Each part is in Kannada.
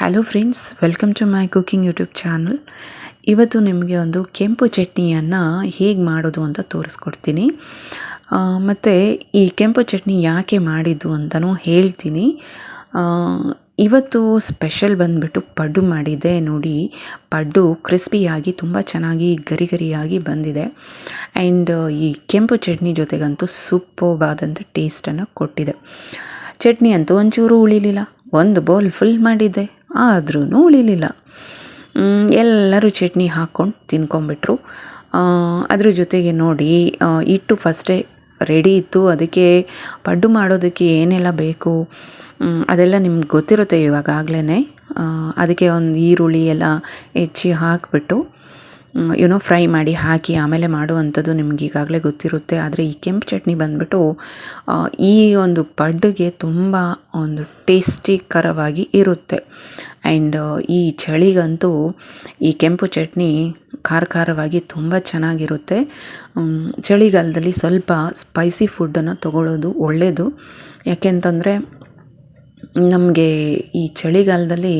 Hello friends, welcome to my cooking YouTube channel. ಇವತ್ತು ನಿಮಗೆ ಒಂದು ಕೆಂಪು ಚಟ್ನಿಯನ್ನು ಹೇಗೆ ಮಾಡೋದು ಅಂತ ತೋರಿಸ್ಕೊಡ್ತೀನಿ. ಮತ್ತು ಈ ಕೆಂಪು ಚಟ್ನಿ ಯಾಕೆ ಮಾಡಿದ್ದು ಅಂತಲೂ ಹೇಳ್ತೀನಿ. ಇವತ್ತು ಸ್ಪೆಷಲ್ ಬಂದುಬಿಟ್ಟು ಪಡ್ಡು ಮಾಡಿದ್ದೆ. ನೋಡಿ, ಪಡ್ಡು ಕ್ರಿಸ್ಪಿಯಾಗಿ ತುಂಬ ಚೆನ್ನಾಗಿ ಗರಿ ಗರಿಯಾಗಿ ಬಂದಿದೆ. ಆ್ಯಂಡ್ ಈ ಕೆಂಪು ಚಟ್ನಿ ಜೊತೆಗಂತೂ ಸೂಪರ್ಬಾದಂಥ ಟೇಸ್ಟನ್ನು ಕೊಟ್ಟಿದೆ. ಚಟ್ನಿ ಅಂತೂ ಒಂಚೂರು ಉಳಿಲಿಲ್ಲ. ಒಂದು ಬೌಲ್ ಫುಲ್ ಮಾಡಿದ್ದೆ, ಆದ್ರೂ ಉಳಿಲಿಲ್ಲ. ಎಲ್ಲರೂ ಚಟ್ನಿ ಹಾಕ್ಕೊಂಡು ತಿನ್ಕೊಂಬಿಟ್ರು. ಅದ್ರ ಜೊತೆಗೆ ನೋಡಿ, ಹಿಟ್ಟು ಫಸ್ಟೇ ರೆಡಿ ಇತ್ತು. ಅದಕ್ಕೆ ಪಡ್ಡು ಮಾಡೋದಕ್ಕೆ ಏನೆಲ್ಲ ಬೇಕು ಅದೆಲ್ಲ ನಿಮ್ಗೆ ಗೊತ್ತಿರುತ್ತೆ ಇವಾಗಲೇ. ಅದಕ್ಕೆ ಒಂದು ಈರುಳ್ಳಿ ಎಲ್ಲ ಹೆಚ್ಚಿ ಹಾಕಿಬಿಟ್ಟು ಫ್ರೈ ಮಾಡಿ ಹಾಕಿ ಆಮೇಲೆ ಮಾಡುವಂಥದ್ದು ನಿಮ್ಗೆ ಈಗಾಗಲೇ ಗೊತ್ತಿರುತ್ತೆ. ಆದರೆ ಈ ಕೆಂಪು ಚಟ್ನಿ ಬಂದುಬಿಟ್ಟು ಈ ಒಂದು ಪಡ್ಡಿಗೆ ತುಂಬ ಒಂದು ಟೇಸ್ಟಿಕರವಾಗಿ ಇರುತ್ತೆ. ಆ್ಯಂಡ್ ಈ ಚಳಿಗಂತೂ ಈ ಕೆಂಪು ಚಟ್ನಿ ಖಾರವಾಗಿ ತುಂಬ ಚೆನ್ನಾಗಿರುತ್ತೆ. ಚಳಿಗಾಲದಲ್ಲಿ ಸ್ವಲ್ಪ ಸ್ಪೈಸಿ ಫುಡ್ಡನ್ನು ತಗೊಳ್ಳೋದು ಒಳ್ಳೆಯದು. ಯಾಕೆಂತಂದರೆ ನಮಗೆ ಈ ಚಳಿಗಾಲದಲ್ಲಿ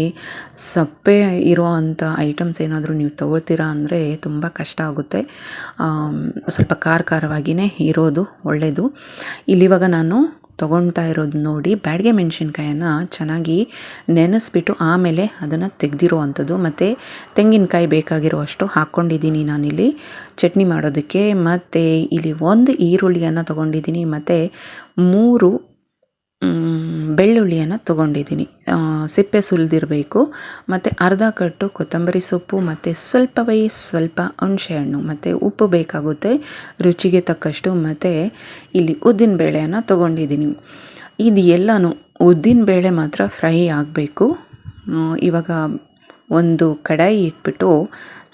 ಸಪ್ಪೆ ಇರೋ ಅಂಥ ಐಟಮ್ಸ್ ಏನಾದರೂ ನೀವು ತಗೊಳ್ತೀರಾ ಅಂದರೆ ತುಂಬ ಕಷ್ಟ ಆಗುತ್ತೆ. ಸ್ವಲ್ಪ ಖಾರವಾಗಿಯೇ ಇರೋದು ಒಳ್ಳೆಯದು. ಇಲ್ಲಿವಾಗ ನಾನು ತೊಗೊಳ್ತಾ ಇರೋದು ನೋಡಿ, ಬ್ಯಾಡಗೆ ಮೆಣಸಿನ್ಕಾಯನ್ನು ಚೆನ್ನಾಗಿ ನೆನೆಸ್ಬಿಟ್ಟು ಆಮೇಲೆ ಅದನ್ನು ತೆಗೆದಿರೋ ಅಂಥದ್ದು. ಮತ್ತು ತೆಂಗಿನಕಾಯಿ ಬೇಕಾಗಿರೋ ಅಷ್ಟು ಹಾಕ್ಕೊಂಡಿದ್ದೀನಿ ನಾನಿಲ್ಲಿ ಚಟ್ನಿ ಮಾಡೋದಕ್ಕೆ. ಮತ್ತು ಇಲ್ಲಿ ಒಂದು ಈರುಳ್ಳಿಯನ್ನು ತೊಗೊಂಡಿದ್ದೀನಿ ಮತ್ತು 3 ಬೆಳ್ಳುಳ್ಳಿಯನ್ನು ತೊಗೊಂಡಿದ್ದೀನಿ. ಸಿಪ್ಪೆ ಸುಲಿದಿರಬೇಕು. ಮತ್ತು ಅರ್ಧ ಕಟ್ಟು ಕೊತ್ತಂಬರಿ ಸೊಪ್ಪು ಮತ್ತು ಸ್ವಲ್ಪ ಹುಣಸೆಹಣ್ಣು ಮತ್ತು ಉಪ್ಪು ಬೇಕಾಗುತ್ತೆ ರುಚಿಗೆ ತಕ್ಕಷ್ಟು. ಮತ್ತು ಇಲ್ಲಿ ಉದ್ದಿನಬೇಳೆಯನ್ನು ತೊಗೊಂಡಿದ್ದೀನಿ. ಇದು ಎಲ್ಲನೂ ಉದ್ದಿನಬೇಳೆ ಮಾತ್ರ ಫ್ರೈ ಆಗಬೇಕು. ಇವಾಗ ಒಂದು ಕಡಾಯಿ ಇಟ್ಬಿಟ್ಟು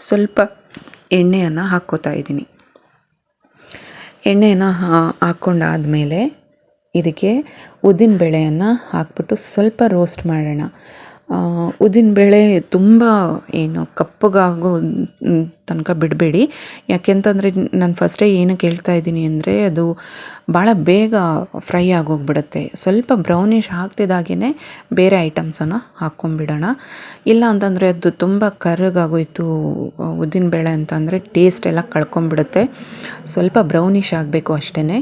ಸ್ವಲ್ಪ ಎಣ್ಣೆಯನ್ನು ಹಾಕ್ಕೋತಾ ಇದ್ದೀನಿ. ಎಣ್ಣೆಯನ್ನು ಹಾಕ್ಕೊಂಡಾದಮೇಲೆ ಇದಕ್ಕೆ ಉದ್ದಿನಬೇಳೆಯನ್ನು ಹಾಕ್ಬಿಟ್ಟು ಸ್ವಲ್ಪ ರೋಸ್ಟ್ ಮಾಡೋಣ. ಉದ್ದಿನಬೇಳೆ ತುಂಬ ಕಪ್ಪಗಾಗೋ ತನಕ ಬಿಡಬೇಡಿ. ಯಾಕೆಂತಂದರೆ ನಾನು ಫಸ್ಟೇ ಏನಕ್ಕೆ ಹೇಳ್ತಾ ಇದ್ದೀನಿ ಅಂದರೆ, ಅದು ಭಾಳ ಬೇಗ ಫ್ರೈ ಆಗೋಗ್ಬಿಡುತ್ತೆ. ಸ್ವಲ್ಪ ಬ್ರೌನಿಷ್ ಆಗ್ತಿದ್ದಾಗೇ ಬೇರೆ ಐಟಮ್ಸನ್ನು ಹಾಕ್ಕೊಂಬಿಡೋಣ. ಇಲ್ಲ ಅಂತಂದರೆ ಅದು ತುಂಬ ಕರ್ರಗಾಗೋಯ್ತು ಉದ್ದಿನಬೇಳೆ ಅಂತಂದರೆ ಟೇಸ್ಟ್ ಎಲ್ಲ ಕಳ್ಕೊಂಬಿಡುತ್ತೆ. ಸ್ವಲ್ಪ ಬ್ರೌನಿಷ್ ಆಗಬೇಕು ಅಷ್ಟೇ,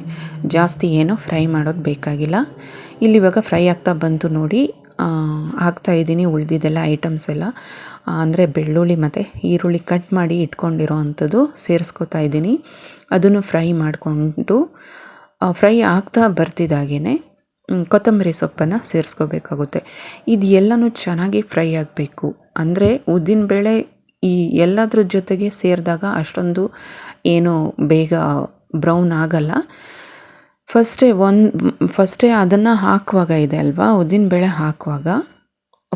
ಜಾಸ್ತಿ ಏನು ಫ್ರೈ ಮಾಡೋದು ಬೇಕಾಗಿಲ್ಲ. ಇಲ್ಲಿವಾಗ ಫ್ರೈ ಆಗ್ತಾ ಬಂತು ನೋಡಿ, ಹಾಕ್ತಾಯಿದ್ದೀನಿ ಉಳಿದಿದ್ದೆಲ್ಲ ಐಟಮ್ಸ್ ಎಲ್ಲ. ಅಂದರೆ ಬೆಳ್ಳುಳ್ಳಿ ಮತ್ತು ಈರುಳ್ಳಿ ಕಟ್ ಮಾಡಿ ಇಟ್ಕೊಂಡಿರೋ ಅಂಥದ್ದು ಸೇರಿಸ್ಕೊತಾ ಇದ್ದೀನಿ. ಅದನ್ನು ಫ್ರೈ ಮಾಡಿಕೊಂಡು ಫ್ರೈ ಆಗ್ತಾ ಬರ್ತಿದ್ದಾಗೇ ಕೊತ್ತಂಬರಿ ಸೊಪ್ಪನ್ನು ಸೇರಿಸ್ಕೋಬೇಕಾಗುತ್ತೆ. ಇದು ಎಲ್ಲನೂ ಚೆನ್ನಾಗಿ ಫ್ರೈ ಆಗಬೇಕು. ಅಂದರೆ ಉದ್ದಿನಬೇಳೆ ಈ ಎಲ್ಲದ್ರ ಜೊತೆಗೆ ಸೇರಿದಾಗ ಅಷ್ಟೊಂದು ಏನು ಬೇಗ ಬ್ರೌನ್ ಆಗಲ್ಲ. ಫಸ್ಟೇ ಅದನ್ನು ಹಾಕುವಾಗ ಇದೆ ಅಲ್ವಾ, ಉದ್ದಿನಬೇಳೆ ಹಾಕುವಾಗ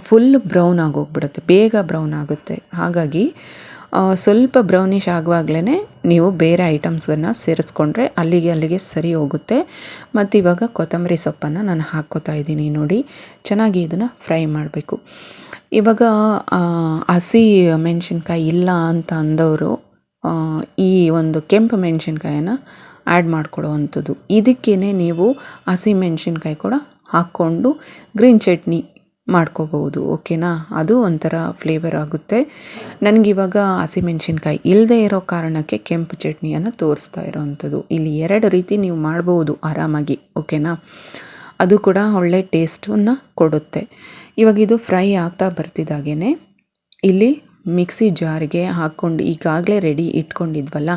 ಫುಲ್ ಬ್ರೌನ್ ಆಗೋಗ್ಬಿಡುತ್ತೆ, ಬೇಗ ಬ್ರೌನ್ ಆಗುತ್ತೆ. ಹಾಗಾಗಿ ಸ್ವಲ್ಪ ಬ್ರೌನಿಷ್ ಆಗುವಾಗಲೇ ನೀವು ಬೇರೆ ಐಟಮ್ಸನ್ನು ಸೇರಿಸ್ಕೊಂಡ್ರೆ ಅಲ್ಲಿಗೆ ಸರಿ ಹೋಗುತ್ತೆ. ಮತ್ತು ಇವಾಗ ಕೊತ್ತಂಬರಿ ಸೊಪ್ಪನ್ನು ನಾನು ಹಾಕ್ಕೋತಾ ಇದ್ದೀನಿ ನೋಡಿ. ಚೆನ್ನಾಗಿ ಇದನ್ನು ಫ್ರೈ ಮಾಡಬೇಕು. ಇವಾಗ ಹಸಿ ಮೆಣಸಿನ್ಕಾಯಿ ಇಲ್ಲ ಅಂತ ಅಂದವರು ಈ ಒಂದು ಕೆಂಪು ಮೆಣಸಿನ್ಕಾಯನ್ನು ಆ್ಯಡ್ ಮಾಡ್ಕೊಳ್ಳೋ ಅಂಥದ್ದು. ಇದಕ್ಕೇ ನೀವು ಹಸಿ ಮೆಣಸಿನ್ಕಾಯಿ ಕೂಡ ಹಾಕ್ಕೊಂಡು ಗ್ರೀನ್ ಚಟ್ನಿ ಮಾಡ್ಕೋಬಹುದು. ಓಕೆನಾ? ಅದು ಒಂಥರ ಫ್ಲೇವರ್ ಆಗುತ್ತೆ. ನನಗಿವಾಗ ಹಸಿಮೆಣ್ಸಿನ್ಕಾಯಿ ಇಲ್ಲದೆ ಇರೋ ಕಾರಣಕ್ಕೆ ಕೆಂಪು ಚಟ್ನಿಯನ್ನು ತೋರಿಸ್ತಾ ಇರೋವಂಥದ್ದು. ಇಲ್ಲಿ 2 ರೀತಿ ನೀವು ಮಾಡ್ಬೋದು ಆರಾಮಾಗಿ. ಓಕೆನಾ? ಅದು ಕೂಡ ಒಳ್ಳೆ ಟೇಸ್ಟನ್ನು ಕೊಡುತ್ತೆ. ಇವಾಗ ಇದು ಫ್ರೈ ಆಗ್ತಾ ಬರ್ತಿದ್ದಾಗೇ ಇಲ್ಲಿ ಮಿಕ್ಸಿ ಜಾರಿಗೆ ಹಾಕ್ಕೊಂಡು ಈಗಾಗಲೇ ರೆಡಿ ಇಟ್ಕೊಂಡಿದ್ವಲ್ಲ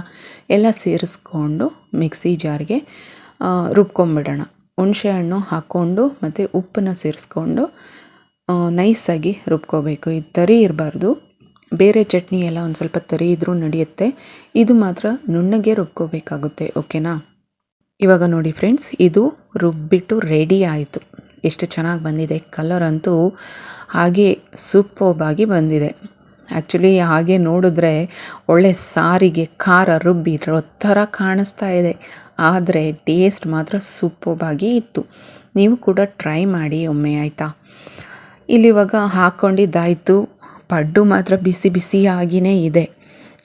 ಎಲ್ಲ ಸೇರಿಸ್ಕೊಂಡು ಮಿಕ್ಸಿ ಜಾರಿಗೆ ರುಬ್ಕೊಂಬಿಡೋಣ. ಹುಣಸೆಹಣ್ಣು ಹಾಕ್ಕೊಂಡು ಮತ್ತು ಉಪ್ಪನ್ನು ಸೇರಿಸ್ಕೊಂಡು ನೈಸಾಗಿ ರುಬ್ಕೋಬೇಕು. ಇದು ತರಿ ಇರಬಾರ್ದು. ಬೇರೆ ಚಟ್ನಿ ಎಲ್ಲ ಒಂದು ಸ್ವಲ್ಪ ತರಿ ಇದ್ರೂ ನಡೆಯುತ್ತೆ. ಇದು ಮಾತ್ರ ನುಣ್ಣಗೆ ರುಬ್ಕೋಬೇಕಾಗುತ್ತೆ. ಓಕೆನಾ? ಇವಾಗ ನೋಡಿ ಫ್ರೆಂಡ್ಸ್, ಇದು ರುಬ್ಬಿಟ್ಟು ರೆಡಿ ಆಯಿತು. ಎಷ್ಟು ಚೆನ್ನಾಗಿ ಬಂದಿದೆ. ಕಲರ್ ಅಂತೂ ಹಾಗೆ ಸೂಪರ್ಬಾಗಿ ಬಂದಿದೆ. ಆ್ಯಕ್ಚುಲಿ ಹಾಗೆ ನೋಡಿದ್ರೆ ಒಳ್ಳೆ ಸಾರಿಗೆ ಖಾರ ರುಬ್ಬಿರೋ ಥರ ಕಾಣಿಸ್ತಾ ಇದೆ. ಆದರೆ ಟೇಸ್ಟ್ ಮಾತ್ರ ಸೂಪರ್ಬಾಗಿ ಇತ್ತು. ನೀವು ಕೂಡ ಟ್ರೈ ಮಾಡಿ ಒಮ್ಮೆ, ಆಯಿತಾ? ಇಲ್ಲಿವಾಗ ಹಾಕ್ಕೊಂಡಿದ್ದಾಯಿತು. ಪಡ್ಡು ಮಾತ್ರ ಬಿಸಿಯಾಗಿಯೇ ಇದೆ.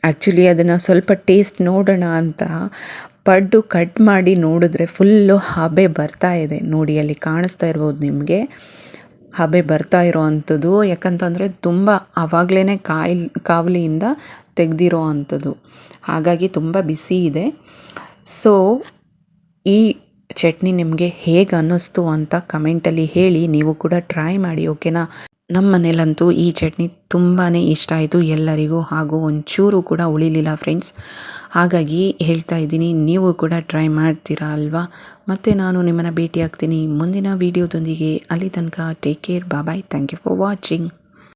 ಆ್ಯಕ್ಚುಲಿ ಅದನ್ನು ಸ್ವಲ್ಪ ಟೇಸ್ಟ್ ನೋಡೋಣ ಅಂತ ಪಡ್ಡು ಕಟ್ ಮಾಡಿ ನೋಡಿದ್ರೆ ಫುಲ್ಲು ಹಬೆ ಬರ್ತಾ ಇದೆ ನೋಡಿ. ಅಲ್ಲಿ ಕಾಣಿಸ್ತಾ ಇರ್ಬೋದು ನಿಮಗೆ. ಹಬೆ ಬರ್ತಾ ಇರೋ ಅಂಥದ್ದು. ಯಾಕಂತಂದರೆ ತುಂಬ ಆವಾಗಲೇ ಕಾವಲಿಯಿಂದ ತೆಗೆದಿರೋ ಅಂಥದ್ದು, ಹಾಗಾಗಿ ತುಂಬ ಬಿಸಿ ಇದೆ. ಸೊ ಈ ಚಟ್ನಿ ನಿಮಗೆ ಹೇಗೆ ಅನ್ನಿಸ್ತು ಅಂತ ಕಮೆಂಟಲ್ಲಿ ಹೇಳಿ. ನೀವು ಕೂಡ ಟ್ರೈ ಮಾಡಿ, ಓಕೆನಾ. ನಮ್ಮ ಮನೇಲಂತೂ ಈ ಚಟ್ನಿ ತುಂಬಾ ಇಷ್ಟ ಆಯಿತು ಎಲ್ಲರಿಗೂ, ಹಾಗೂ ಒಂಚೂರು ಕೂಡ ಉಳಿಲಿಲ್ಲ ಫ್ರೆಂಡ್ಸ್. ಹಾಗಾಗಿ ಹೇಳ್ತಾ ಇದ್ದೀನಿ, ನೀವು ಕೂಡ ಟ್ರೈ ಮಾಡ್ತೀರಾ ಅಲ್ವಾ. ಮತ್ತು ನಾನು ನಿಮ್ಮನ್ನು ಭೇಟಿ ಆಗ್ತೀನಿ ಮುಂದಿನ ವೀಡಿಯೋದೊಂದಿಗೆ. ಅಲ್ಲಿ ತನಕ take care, bye. Thank you for watching.